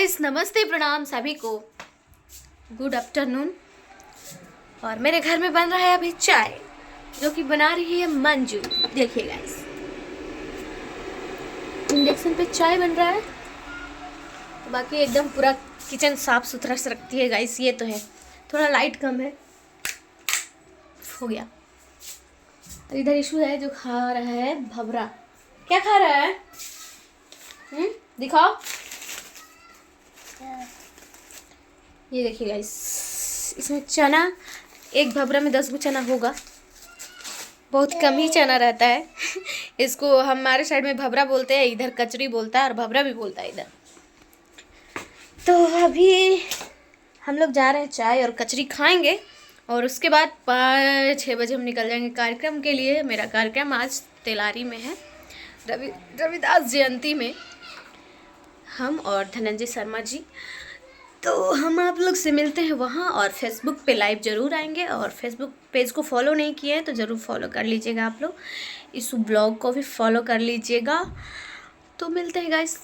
Guys, नमस्ते प्रणाम सभी को, गुड आफ्टरनून। और मेरे घर में बन रहा है अभी चाय, जो कि बना रही है मंजू। देखिए गाइस, इंडक्शन पे चाय बन रहा है। तो बाकी एकदम पूरा किचन साफ सुथरा से रखती है गाइस। ये तो है, थोड़ा लाइट कम है, हो गया। तो इधर इशू है जो खा रहा है भवरा। क्या खा रहा है? दिखाओ। ये देखिए गाइस, इसमें चना, एक भवरा में 10 गो चना होगा। बहुत कम ही चना रहता है। इसको हमारे साइड में भवरा बोलते हैं, इधर कचरी बोलता है और भवरा भी बोलता है इधर। तो अभी हम लोग जा रहे हैं चाय और कचरी खाएंगे, और उसके बाद 5-6 बजे हम निकल जाएंगे कार्यक्रम के लिए। मेरा कार्यक्रम आज तेलारी में है, रविदास जयंती में, हम और धनंजय शर्मा जी। तो हम आप लोग से मिलते हैं वहाँ, और फेसबुक पे लाइव ज़रूर आएंगे। और फेसबुक पेज को फॉलो नहीं किए हैं तो ज़रूर फॉलो कर लीजिएगा आप लोग। इस ब्लॉग को भी फॉलो कर लीजिएगा। तो मिलते हैं गाइस।